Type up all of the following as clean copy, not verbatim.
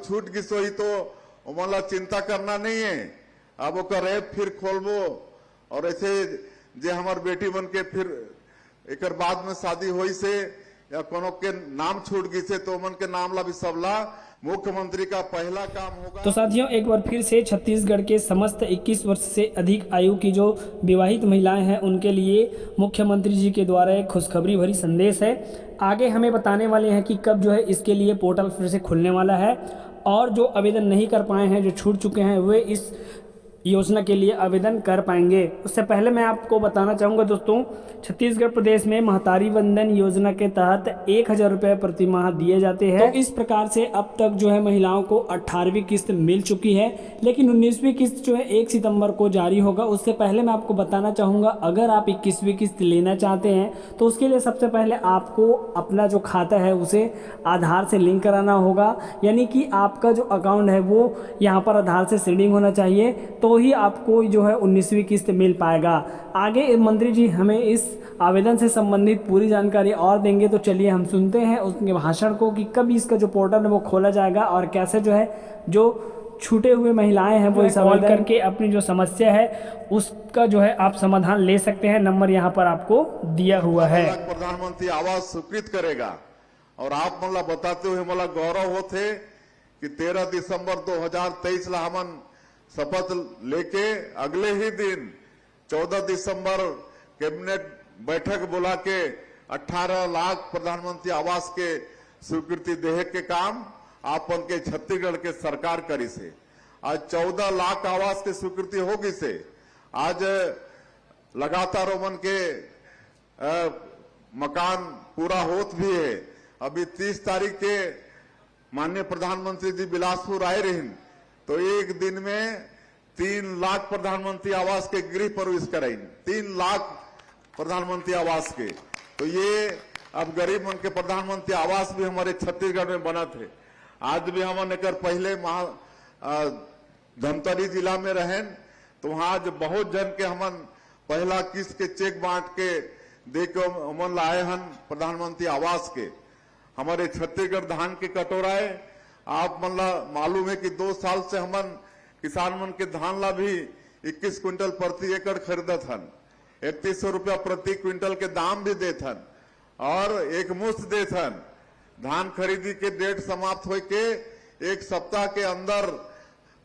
छूट गई सोई तो मला चिंता करना नहीं है। अब ओकर ऐप फिर खोलबो और ऐसे जे हमार बेटी बन के फिर एक बाद में शादी हुई से या कोनो के नाम छूट गई से तो मन के नाम ला भी सबला मुख्यमंत्री का पहला काम होगा। तो साथियों, एक बार फिर से छत्तीसगढ़ के समस्त 21 वर्ष से अधिक आयु की जो विवाहित महिलाएं हैं उनके लिए मुख्यमंत्री जी के द्वारा एक खुशखबरी भरी संदेश है। आगे हमें बताने वाले हैं कि कब जो है इसके लिए पोर्टल फिर से खुलने वाला है और जो आवेदन नहीं कर पाए हैं, जो छूट चुके हैं, वे इस योजना के लिए आवेदन कर पाएंगे। उससे पहले मैं आपको बताना चाहूँगा दोस्तों, छत्तीसगढ़ प्रदेश में महतारी वंदन योजना के तहत 1000 रुपये प्रति माह दिए जाते हैं। तो इस प्रकार से अब तक जो है महिलाओं को 18वीं किस्त मिल चुकी है, लेकिन 19वीं किस्त जो है 1 सितंबर को जारी होगा। उससे पहले मैं आपको बताना चाहूँगा, अगर आप 21वीं किस्त लेना चाहते हैं तो उसके लिए सबसे पहले आपको अपना जो खाता है उसे आधार से लिंक कराना होगा, यानी कि आपका जो अकाउंट है वो यहाँ पर आधार से सीडिंग होना चाहिए, तो ही आपको जो है 19वीं किस्त मिल पाएगा। आगे मंत्री जी हमें इस आवेदन से संबंधित पूरी जानकारी और देंगे, तो चलिए हम सुनते हैं उसके भाषण को कि कब इसका जो पोर्टल है वो खोला जाएगा और कैसे जो है जो छूटे हुए महिलाएं हैं वो इस आवेदन करके अपनी जो समस्या है उसका जो है आप समाधान ले सकते हैं। नंबर यहाँ पर आपको दिया हुआ है। प्रधानमंत्री आवास स्वीकृत करेगा और आप मला बताते हुए मला गौरव होते कि 13 दिसंबर 2023 ला हमन शपथ लेके अगले ही दिन 14 दिसंबर कैबिनेट बैठक बुला के 18 लाख प्रधानमंत्री आवास के स्वीकृति देहे के काम आपन के छत्तीसगढ़ के सरकार करी से। आज 14 लाख आवास की स्वीकृति होगी से आज लगातार ओमन के मकान पूरा होत भी है। अभी 30 तारीख के माननीय प्रधानमंत्री जी बिलासपुर आए रहे, तो एक दिन में 3 लाख प्रधानमंत्री आवास के गृह प्रवेश कराई, 3 लाख प्रधानमंत्री आवास के। तो ये अब गरीब मन के प्रधानमंत्री आवास भी हमारे छत्तीसगढ़ में बना थे। आज भी हम एक पहले धमतरी जिला में रहें तो वहां आज बहुत जन के हमन पहला किस्त के चेक बांट के दे के हमन लाए हन प्रधानमंत्री आवास के। हमारे छत्तीसगढ़ धान के कटोराए आप मन ला मालूम है कि 2 साल से हमन किसान मन के धान ला भी 21 क्विंटल प्रति एकड़ खरीदत हन, 3100 रुपया प्रति क्विंटल के दाम भी देत हन और एक मुश्त देत हन। धान खरीदी के डेट समाप्त हो के 1 सप्ताह के अंदर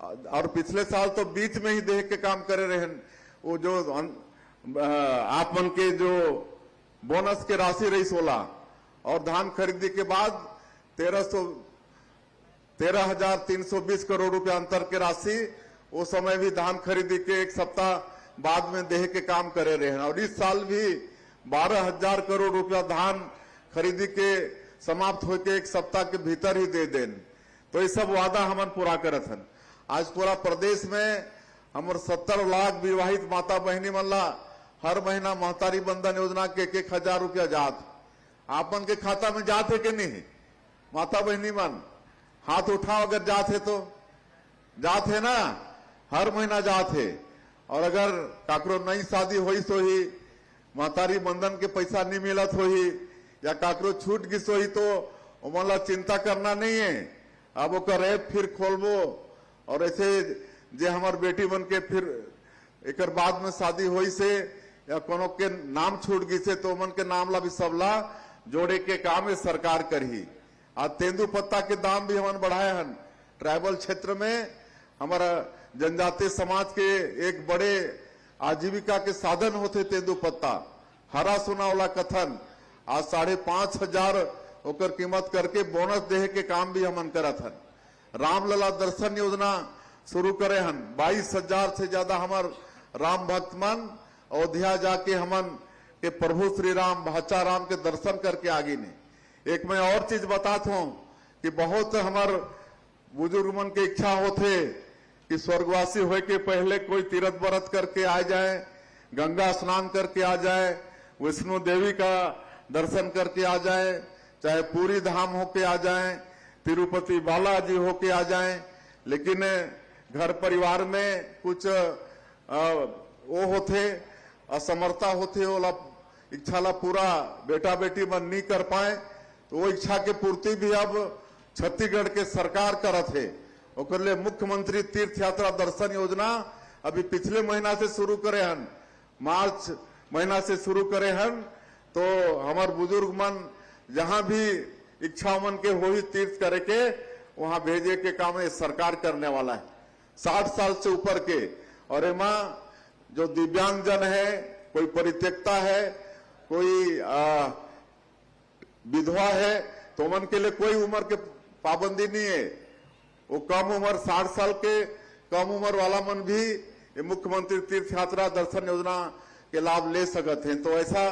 और पिछले साल तो बीच में ही देह के काम करे रहे। वो जो आप मन के जो बोनस के राशि रही 16 और धान खरीदी के बाद 13,320 करोड़ रुपया अंतर के राशि वो समय भी धान खरीदी के 1 सप्ताह बाद में देह के काम करे रहे हैं। और इस साल भी 12,000 करोड़ रुपया धान खरीदी के समाप्त होके 1 सप्ताह के भीतर ही दे दें। तो ये सब वादा हमन पूरा करत हन। आज पूरा प्रदेश में हमर 70 लाख विवाहित माता बहनी मन ला हर महीना महतारी बंधन योजना के 1,000 रुपया जात आपन के खाता में जात है कि नहीं? माता बहनी मन हाथ उठाओ अगर जात है तो जात है ना, हर महीना जात है। और अगर काकरो नई शादी हुई तो ही महतारी बंधन के पैसा नहीं मिलत हो ही या काकरो छूट गिस हो ही तो ओमन ला चिंता करना नहीं है। अब ओकर ऐप फिर खोलबो और ऐसे जे हमार बेटी बन के फिर एक बाद में शादी हुई से या कोनो के नाम छूट गई से तो ओमन के नाम ला भी सबला जोड़े के काम सरकार करही। आज तेंदू पत्ता के दाम भी हमन बढ़ाए हन। ट्राइबल क्षेत्र में हमारा जनजातीय समाज के एक बड़े आजीविका के साधन होते तेंदू पत्ता, हरा सोना वाला कथन आज 5,500 ओकर कीमत करके बोनस देहे के काम भी हमन करत हन। रामलला दर्शन योजना शुरू करे हन। 22,000 से ज्यादा हमार राम भक्त मन अयोध्या जाके हमन के प्रभु श्री राम भाचा राम के दर्शन करके आगे ने। एक मैं और चीज बताता हूं कि बहुत हमार बुजुर्ग मन के इच्छा होते कि स्वर्गवासी होए के पहले कोई तीर्थ व्रत करके आ जाए, गंगा स्नान करके आ जाए, विष्णु देवी का दर्शन करके आ जाए, चाहे पूरी धाम होके आ जाए, तिरुपति बालाजी होके आ जाए। लेकिन घर परिवार में कुछ वो होते असमर्था होते, ओला इच्छा ला पूरा बेटा बेटी मन नहीं कर पाए, तो वो इच्छा के पूर्ति भी अब छत्तीसगढ़ के सरकार करत है। ओकर लिए मुख्यमंत्री तीर्थ यात्रा दर्शन योजना अभी पिछले महीना से शुरू करे हन, मार्च महीना से शुरू करे हन। तो हमार बुजुर्ग मन जहां भी इच्छा मन के हो ही तीर्थ करे के वहां भेजे के काम ये सरकार करने वाला है। 60 साल से ऊपर के और एमा जो दिव्यांग जन है, कोई परित्यक्ता है, कोई विधवा है, तो मन के लिए कोई उम्र के पाबंदी नहीं है। वो कम उम्र 60 साल के कम उम्र वाला मन भी ये मुख्यमंत्री तीर्थ यात्रा दर्शन योजना के लाभ ले सकते हैं। तो ऐसा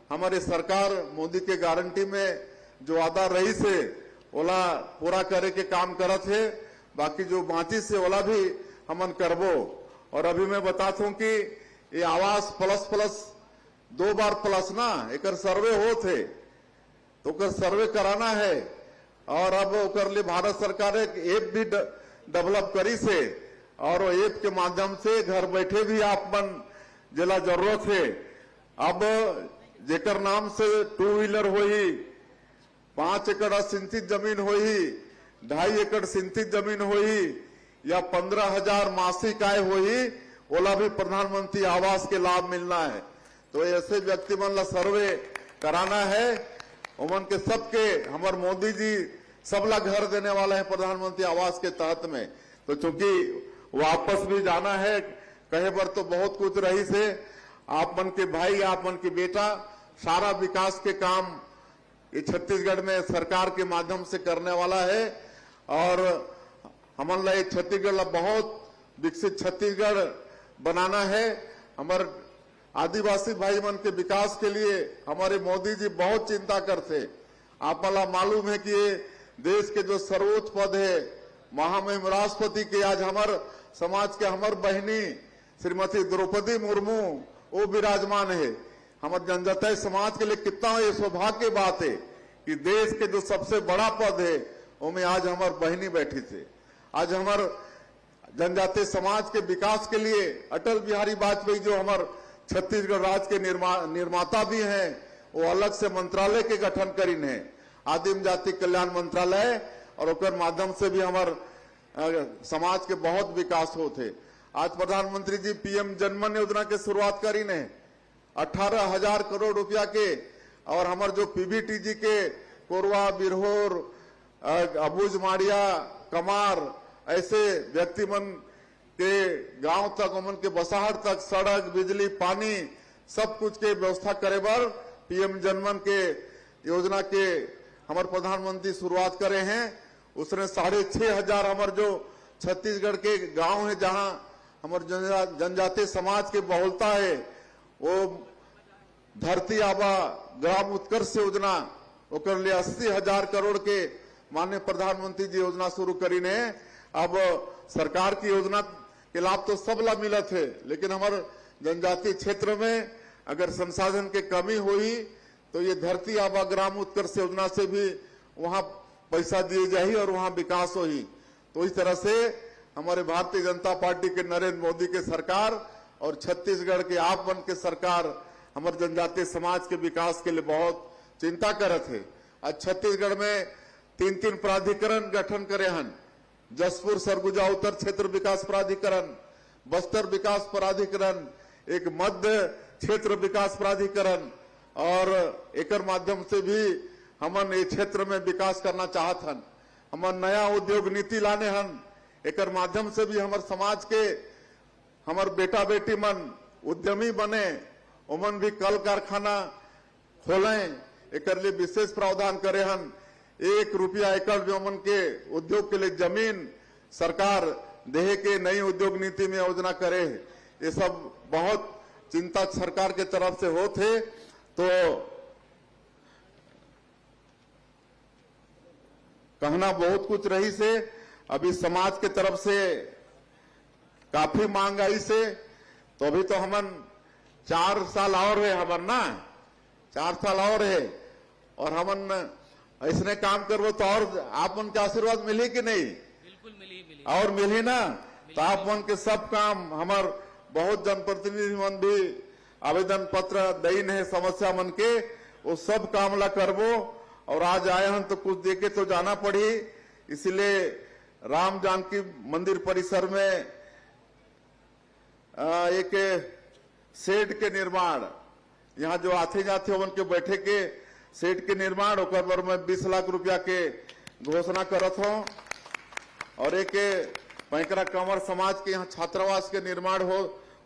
हमारे सरकार मोदी के गारंटी में जो वादा रही से ओला पूरा करे के काम करत है। बाकी जो बाकी से ओला भी हमन करबो। और अभी मैं बताता हूं कि ये आवास प्लस 2 बार प्लस ना एक सर्वे होते तो ओकर सर्वे कराना है। और अब ओकर लिए भारत सरकार एक ऐप भी डेवलप करी से और वो ऐप के माध्यम से घर बैठे भी आप मन जिला जरूरत है। अब जेकर नाम से 2 व्हीलर होई, 5 एकड़ सिंचित जमीन होई, 2.5 एकड़ सिंचित जमीन होई या 15,000 मासिक आय होई, ओला भी प्रधानमंत्री आवास के लाभ मिलना है। तो ऐसे व्यक्ति मन ला सर्वे कराना है। उमन के सबके हमार मोदी जी सबला घर देने वाला है प्रधानमंत्री आवास के तहत में। तो चूंकि वापस भी जाना है कहे पर तो बहुत कुछ रही से आप मन के भाई, आप मन के बेटा सारा विकास के काम ये छत्तीसगढ़ में सरकार के माध्यम से करने वाला है। और हमन ला छत्तीसगढ़ ला बहुत विकसित छत्तीसगढ़ बनाना है। हमारे आदिवासी भाई मन के विकास के लिए हमारे मोदी जी बहुत चिंता करते। आप वाला मालूम है कि ये देश के जो सर्वोच्च पद है महामहिम राष्ट्रपति के आज हमारे समाज के हमार बहनी श्रीमती द्रौपदी मुर्मू वो विराजमान है। हमारे जनजातीय समाज के लिए कितना ये सौभाग्य की बात है कि देश के जो सबसे बड़ा पद है उसमें आज हमार बहनी बैठी थे। आज हमार जनजातीय समाज के विकास के लिए अटल बिहारी वाजपेयी जो हमार छत्तीसगढ़ राज्य के निर्माता भी हैं, वो अलग से मंत्रालय के गठन करीन है, आदिम जाति कल्याण मंत्रालय, और ओकर माध्यम से भी हमार समाज के बहुत विकास होते। आज प्रधानमंत्री जी पीएम जनमन योजना के शुरुआत करी ने 18,000 करोड़ रुपया के। और हमार जो पीबीटीजी के कोरवा, बिरहोर, अबूझ माड़िया, कमार ऐसे व्यक्ति मन के गांव तक, उमन के बसाहट तक सड़क, बिजली, पानी सब कुछ के व्यवस्था करे बर पीएम जनमन के योजना के हमारे प्रधानमंत्री शुरुआत करे हैं। उसने 6,500 हमारे जो छत्तीसगढ़ के गांव है जहां हमारे जनजातीय समाज के बहुलता है, वो धरती आबा ग्राम उत्कर्ष योजना ओकर लिए 80,000 करोड़ के माननीय प्रधानमंत्री जी योजना शुरू करी ने। अब सरकार की योजना के लाभ तो सब ला मिला थे, लेकिन हमारे जनजातीय क्षेत्र में अगर संसाधन के कमी हुई तो ये धरती आबा ग्राम उत्कर्ष योजना से भी वहां पैसा दिए जाही और वहां विकास होही। तो इस तरह से हमारे भारतीय जनता पार्टी के नरेंद्र मोदी के सरकार और छत्तीसगढ़ के आप मन के सरकार हमारे जनजातीय समाज के विकास के लिए बहुत चिंता करत है। आज छत्तीसगढ़ में 3 प्राधिकरण गठन करे हन, जसपुर सरगुजा उत्तर क्षेत्र विकास प्राधिकरण, बस्तर विकास प्राधिकरण, एक मध्य क्षेत्र विकास प्राधिकरण, और एकर माध्यम से भी हमन ये क्षेत्र में विकास करना चाहत हन। हमन नया उद्योग नीति लाने हन, एकर माध्यम से भी हमारे समाज के हमार बेटा बेटी मन उद्यमी बने, उमन भी कल कारखाना खोलें, एकर लिए विशेष प्रावधान करे हन। 1 रुपया एकड़ जो मन के उद्योग के लिए जमीन सरकार देहे के नई उद्योग नीति में योजना करे। ये सब बहुत चिंता सरकार के तरफ से होते। तो कहना बहुत कुछ रही से अभी समाज के तरफ से काफी मांग आई से, तो अभी तो हमन 4 साल और है हमन ना, 4 साल और है, और हमन ऐसने काम करबो तो और आप मन के आशीर्वाद मिली कि नहीं? बिल्कुल मिली और मिली ना। तो आप मन के सब काम हमार बहुत जनप्रतिनिधि मन भी आवेदन पत्र दईन है समस्या मन के, वो सब काम ला करबो। और आज आए हम तो कुछ देके तो जाना पड़ी। इसलिए राम जानकी मंदिर परिसर में एक शेड के निर्माण, यहाँ जो आते जाते उन के बैठे के शेड के निर्माण ओकर पर मैं 20 लाख रुपया के घोषणा करत हूँ। और एक पैंकरा कंवर समाज के यहाँ छात्रावास के निर्माण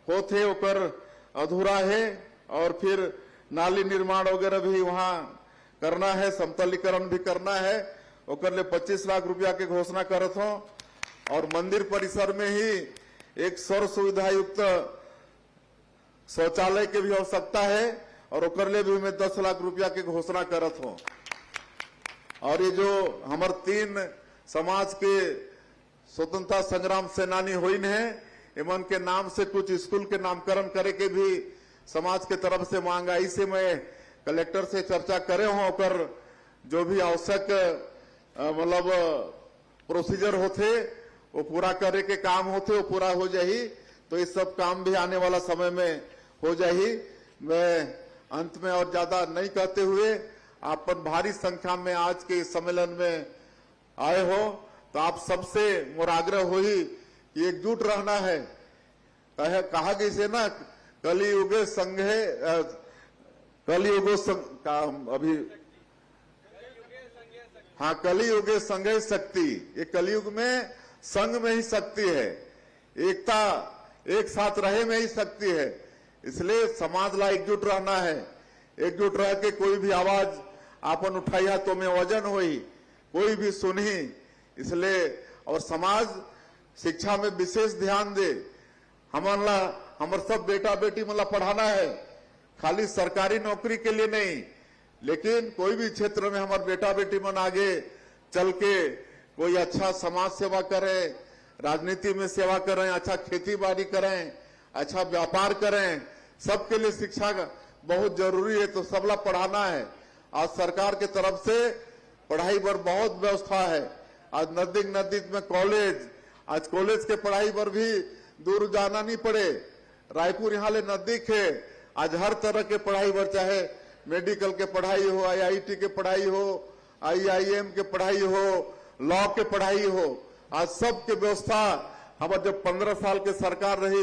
होते ओकर अधूरा है, और फिर नाली निर्माण वगैरह भी वहाँ करना है, समतलीकरण भी करना है, ओकर ले 25 लाख रुपया के घोषणा करत हूँ। और मंदिर परिसर में ही एक सर्व सुविधा युक्त शौचालय के भी आवश्यकता है, और ओकर ले भी मैं 10 लाख रुपया के घोषणा करत हूँ। और ये जो हमार 3 समाज के स्वतंत्रता संग्राम सेनानी होइन है, इमन के नाम से कुछ स्कूल के नामकरण करे के भी समाज के तरफ से मांग आई से मैं कलेक्टर से चर्चा करे हूँ। ओकर जो भी आवश्यक मतलब प्रोसीजर होते वो पूरा करे के काम होते वो पूरा हो जाही, तो इस सब काम भी आने वाला समय में हो जाही। मैं अंत में और ज्यादा नहीं कहते हुए, आपन भारी संख्या में आज के इस सम्मेलन में आए हो, तो आप सबसे मोर आग्रह होई कि एकजुट रहना है। कहा कि से ना कलियुगे संघे कलियुगो अभी हाँ कलियुगे संघे शक्ति, ये कलियुग में संघ में ही शक्ति है, एकता एक साथ रहे में ही शक्ति है। इसलिए समाज ला एकजुट रहना है, एकजुट रह के कोई भी आवाज आपन उठाइया तो में वजन होई, कोई भी सुनी। इसलिए और समाज शिक्षा में विशेष ध्यान दे। हमर सब बेटा बेटी मतलब पढ़ाना है, खाली सरकारी नौकरी के लिए नहीं, लेकिन कोई भी क्षेत्र में हमारे बेटा बेटी मन आगे चल के कोई अच्छा समाज सेवा करें, राजनीति में सेवा करें, अच्छा खेती बाड़ी करें, अच्छा व्यापार करें। सबके लिए शिक्षा बहुत जरूरी है, तो सबला पढ़ाना है। आज सरकार के तरफ से पढ़ाई पर बहुत व्यवस्था है। आज नजदीक में कॉलेज, आज कॉलेज के पढ़ाई पर भी दूर जाना नहीं पड़े, रायपुर यहाँ ले नजदीक है। आज हर तरह के पढ़ाई पर, चाहे मेडिकल के पढ़ाई हो, IIT के पढ़ाई हो, IIM के पढ़ाई हो, लॉ के पढ़ाई हो, आज सब के व्यवस्था हमारे जब 15 साल के सरकार रही,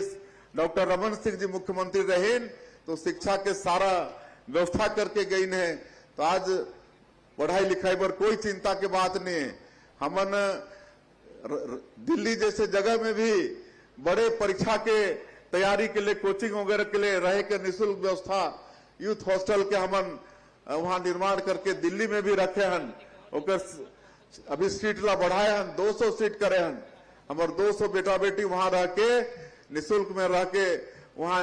डॉक्टर रमन सिंह जी मुख्यमंत्री रहे, तो शिक्षा के सारा व्यवस्था करके गई है। तो आज पढ़ाई लिखाई पर कोई चिंता की बात नहीं है। हमन दिल्ली जैसे जगह में भी बड़े परीक्षा के तैयारी के लिए, कोचिंग वगैरह के लिए रहे के निःशुल्क व्यवस्था, यूथ हॉस्टल के हमन वहां निर्माण करके दिल्ली में भी रखे हन। अभी सीट ला बढ़ाए हन, 200 सीट करे हन। हमारे 200 बेटा बेटी वहां रह के निःशुल्क में रह के वहां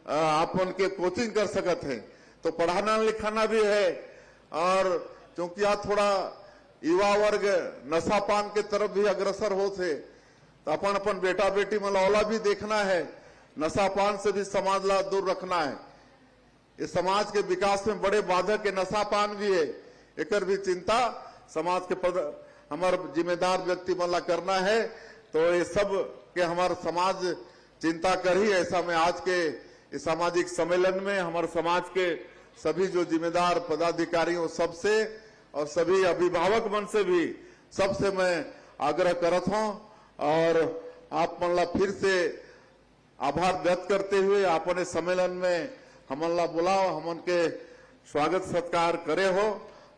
अपन के कोचिंग कर सकत है। तो पढ़ाना लिखाना भी है। और क्योंकि आज थोड़ा युवा वर्ग नशा पान के तरफ भी अग्रसर हो थे, तो अपन बेटा बेटी मलौला भी देखना है, नशा पान से भी समाज ला दूर रखना है। इस समाज के विकास में बड़े बाधक के नशा पान भी है, एकर भी चिंता समाज के पद हमारे जिम्मेदार व्यक्ति मला करना है। तो ये सब के हमारा समाज चिंता कर ही, ऐसा मैं आज के इस सामाजिक सम्मेलन में हमारे समाज के सभी जो जिम्मेदार पदाधिकारियों सबसे और सभी अभिभावक मन से भी सबसे मैं आग्रह करत हूं। और आप मन ला फिर से आभार व्यक्त करते हुए अपने सम्मेलन में हमन ला बुलाओ, हमन के स्वागत सत्कार करे हो।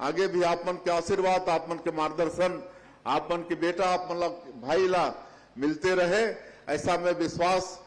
आगे भी आप मन के आशीर्वाद, आप मन के मार्गदर्शन, आप मन के बेटा, आप मन ला भाई ला मिलते रहे, ऐसा मैं विश्वास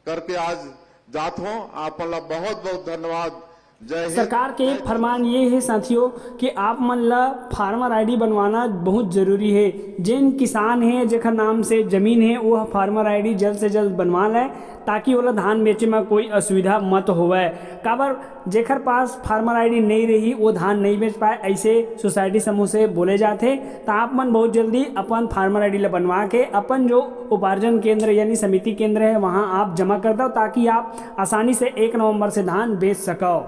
करके आज जात हूं। आप मन ला बहुत बहुत धन्यवाद। जय हिंद। सरकार के एक फरमान ये है साथियों कि आप मन ला फार्मर आईडी बनवाना बहुत ज़रूरी है। जिन किसान हैं जेकर नाम से ज़मीन है वो फार्मर आईडी जल्द से जल्द बनवा लें, ताकि वो धान बेचे में कोई असुविधा मत होवे। काबर जेकर पास फार्मर आईडी नहीं रही वो धान नहीं बेच पाए, ऐसे सोसाइटी समूह से बोले जाते। तो आप मन बहुत जल्दी अपन फार्मर आईडी ला बनवा के अपन जो उपार्जन केंद्र यानी समिति केंद्र है वहाँ आप जमा कर दो, ताकि आप आसानी से 1 नवंबर से धान बेच सको।